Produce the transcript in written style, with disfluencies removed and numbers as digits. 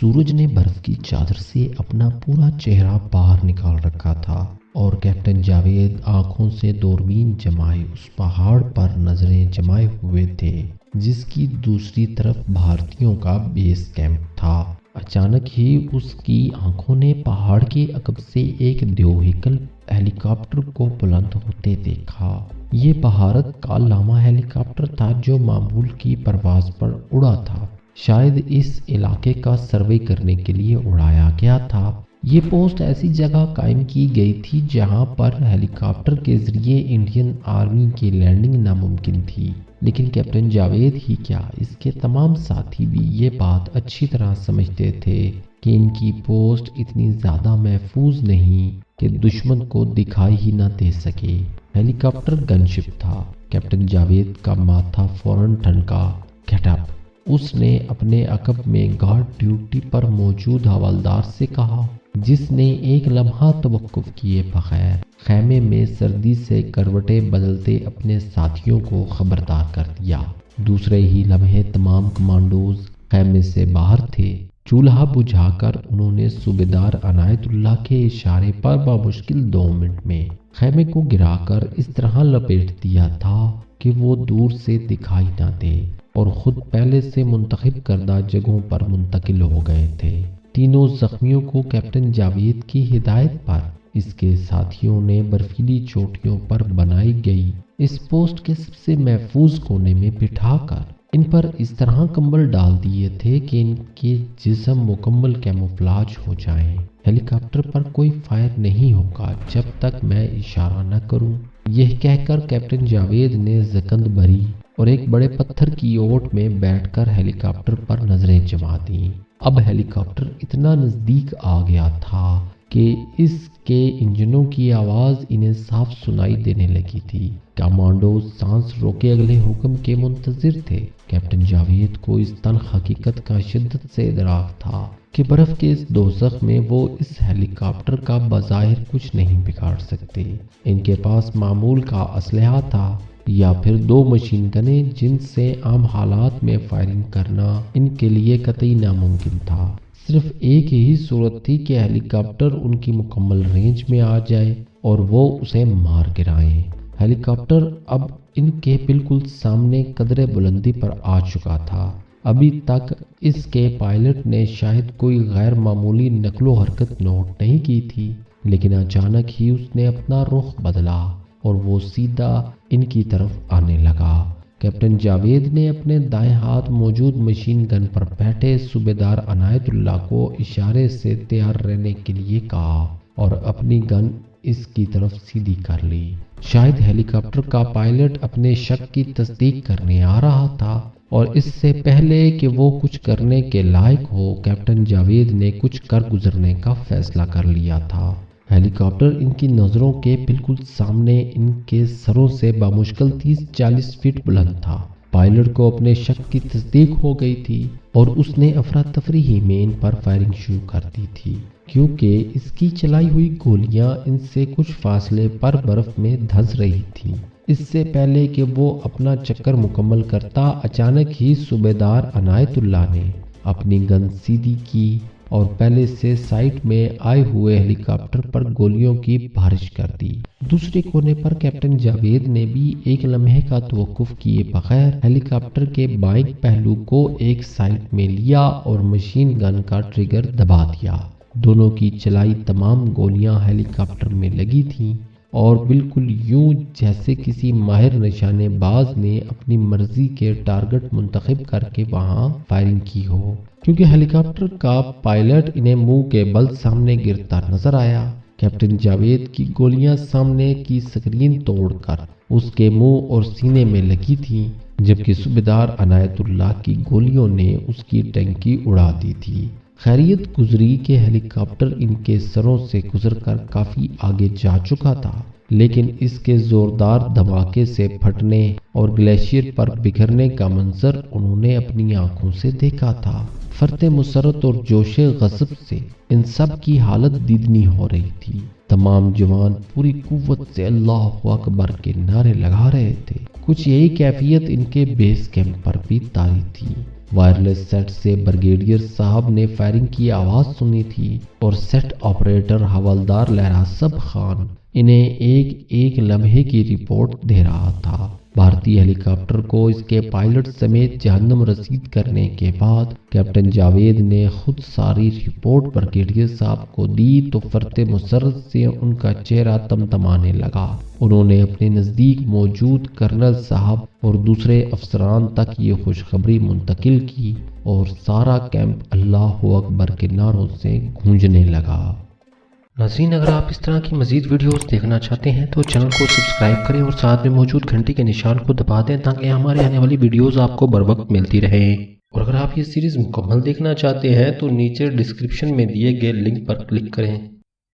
سورج نے برف کی چادر سے اپنا پورا چہرہ باہر نکال رکھا تھا اور کیپٹن جاوید آنکھوں سے دوربین جمائے اس پہاڑ پر نظریں جمائے ہوئے تھے جس کی دوسری طرف بھارتیوں کا بیس کیمپ تھا۔ اچانک ہی اس کی آنکھوں نے پہاڑ کے عقب سے ایک دیوہیکل ہیلی کاپٹر کو بلند ہوتے دیکھا۔ یہ بھارت کا لاما ہیلی کاپٹر تھا جو معمول کی پرواز پر اڑا تھا، شاید اس علاقے کا سروے کرنے کے لیے اڑایا گیا تھا۔ یہ پوسٹ ایسی جگہ قائم کی گئی تھی جہاں پر ہیلی کاپٹر کے ذریعے انڈین آرمی کی لینڈنگ ناممکن تھی، لیکن کیپٹن جاوید ہی کیا، اس کے تمام ساتھی بھی یہ بات اچھی طرح سمجھتے تھے کہ ان کی پوسٹ اتنی زیادہ محفوظ نہیں کہ دشمن کو دکھائی ہی نہ دے سکے۔ ہیلی کاپٹر گن شپ تھا۔ کیپٹن جاوید کا ماتھا فوراً ٹھنکا۔ Get up! اس نے اپنے عقب میں گارڈ ڈیوٹی پر موجود حوالدار سے کہا، جس نے ایک لمحہ توقف کیے بغیر خیمے میں سردی سے کروٹیں بدلتے اپنے ساتھیوں کو خبردار کر دیا۔ دوسرے ہی لمحے تمام کمانڈوز خیمے سے باہر تھے۔ چولہا بجھا کر انہوں نے صوبیدار عنایت اللہ کے اشارے پر بمشکل 2 منٹ میں خیمے کو گرا کر اس طرح لپیٹ دیا تھا کہ وہ دور سے دکھائی نہ دے، اور خود پہلے سے منتخب کردہ جگہوں پر منتقل ہو گئے تھے۔ تینوں زخمیوں کو کیپٹن جاوید کی ہدایت پر اس کے ساتھیوں نے برفیلی چوٹیوں پر بنائی گئی اس پوسٹ کے سب سے محفوظ کونے میں بٹھا کر ان پر اس طرح کمبل ڈال دیے تھے کہ ان کے جسم مکمل کیموفلاج ہو جائیں۔ ہیلی کاپٹر پر کوئی فائر نہیں ہوگا جب تک میں اشارہ نہ کروں، یہ کہہ کر کیپٹن جاوید نے زکند بھری اور ایک بڑے پتھر کی اوٹ میں بیٹھ کر ہیلی کاپٹر پر نظریں جما دیں۔ اب ہیلی کاپٹر اتنا نزدیک آ گیا تھا کہ اس کے انجنوں کی آواز انہیں صاف سنائی دینے لگی تھی۔ کمانڈوز سانس روکے اگلے حکم کے منتظر تھے۔ کیپٹن جاوید کو اس تلخ حقیقت کا شدت سے ادراک تھا کہ برف کے اس دوزخ میں وہ اس ہیلی کاپٹر کا بظاہر کچھ نہیں بگاڑ سکتے۔ ان کے پاس معمول کا اسلحہ تھا یا پھر 2 مشین گنیں جن سے عام حالات میں فائرنگ کرنا ان کے لیے قطعی ناممکن تھا۔ صرف ایک ہی صورت تھی کہ ہیلی کاپٹر ان کی مکمل رینج میں آ جائے اور وہ اسے مار گرائیں۔ ہیلی کاپٹر اب ان کے بالکل سامنے قدرے بلندی پر آ چکا تھا۔ ابھی تک اس کے پائلٹ نے شاید کوئی غیر معمولی نقل و حرکت نوٹ نہیں کی تھی، لیکن اچانک ہی اس نے اپنا رخ بدلا اور وہ سیدھا ان کی طرف آنے لگا۔ کیپٹن جاوید نے اپنے دائیں ہاتھ موجود مشین گن پر بیٹھے صوبیدار عنایت اللہ کو اشارے سے تیار رہنے کے لیے کہا اور اپنی گن اس کی طرف سیدھی کر لی۔ شاید ہیلی کاپٹر کا پائلٹ اپنے شک کی تصدیق کرنے آ رہا تھا، اور اس سے پہلے کہ وہ کچھ کرنے کے لائق ہو، کیپٹن جاوید نے کچھ کر گزرنے کا فیصلہ کر لیا تھا۔ ہیلی کاپٹر ان کی نظروں کے بالکل سامنے ان کے سروں سے بمشکل 30-40 فٹ بلند تھا۔ پائلٹ کو اپنے شک کی تصدیق ہو گئی تھی اور اس نے افراتفری میں ان پر فائرنگ شروع کر دی تھی، کیونکہ اس کی چلائی ہوئی گولیاں ان سے کچھ فاصلے پر برف میں دھنس رہی تھیں۔ اس سے پہلے کہ وہ اپنا چکر مکمل کرتا، اچانک ہی صوبیدار عنایت اللہ نے اپنی گن سیدھی کی اور پہلے سے سائٹ میں آئے ہوئے ہیلی کاپٹر پر گولیوں کی بارش کر دی۔ دوسرے کونے پر کیپٹن جاوید نے بھی ایک لمحے کا توقف کیے بغیر ہیلی کاپٹر کے بائیں پہلو کو ایک سائٹ میں لیا اور مشین گن کا ٹریگر دبا دیا۔ دونوں کی چلائی تمام گولیاں ہیلی کاپٹر میں لگی تھیں اور بالکل یوں جیسے کسی ماہر نشانے باز نے اپنی مرضی کے ٹارگٹ منتخب کر کے وہاں فائرنگ کی ہو۔ کیونکہ ہیلی کاپٹر کا پائلٹ انہیں منہ کے بل سامنے گرتا نظر آیا، کیپٹن جاوید کی گولیاں سامنے کی سکرین توڑ کر اس کے منہ اور سینے میں لگی تھیں، جبکہ صوبیدار عنایت اللہ کی گولیوں نے اس کی ٹینکی اڑا دی تھی۔ خیریت گزری کہ ہیلی کاپٹر ان کے سروں سے گزر کر کافی آگے جا چکا تھا، لیکن اس کے زوردار دھماکے سے پھٹنے اور گلیشیئر پر بکھرنے کا منظر انہوں نے اپنی آنکھوں سے دیکھا تھا۔ فرط مسرت اور جوش غضب سے ان سب کی حالت دیدنی ہو رہی تھی۔ تمام جوان پوری قوت سے اللہ اکبر کے نعرے لگا رہے تھے۔ کچھ یہی کیفیت ان کے بیس کیمپ پر بھی طاری تھی۔ وائرلیس سیٹ سے بریگیڈیئر صاحب نے فائرنگ کی آواز سنی تھی اور سیٹ آپریٹر حوالدار لہرا سب خان انہیں ایک ایک لمحے کی رپورٹ دے رہا تھا۔ بھارتی ہیلی کاپٹر کو اس کے پائلٹ سمیت جہنم رسید کرنے کے بعد کیپٹن جاوید نے خود ساری رپورٹ بریگیڈیئر صاحب کو دی تو فرط مسرت سے ان کا چہرہ تمتمانے لگا۔ انہوں نے اپنے نزدیک موجود کرنل صاحب اور دوسرے افسران تک یہ خوشخبری منتقل کی اور سارا کیمپ اللہ اکبر کے نعروں سے گونجنے لگا۔ ناظرین، اگر آپ اس طرح کی مزید ویڈیوز دیکھنا چاہتے ہیں تو چینل کو سبسکرائب کریں اور ساتھ میں موجود گھنٹی کے نشان کو دبا دیں تاکہ ہمارے آنے والی ویڈیوز آپ کو بر وقت ملتی رہیں۔ اور اگر آپ یہ سیریز مکمل دیکھنا چاہتے ہیں تو نیچے ڈسکرپشن میں دیے گئے لنک پر کلک کریں۔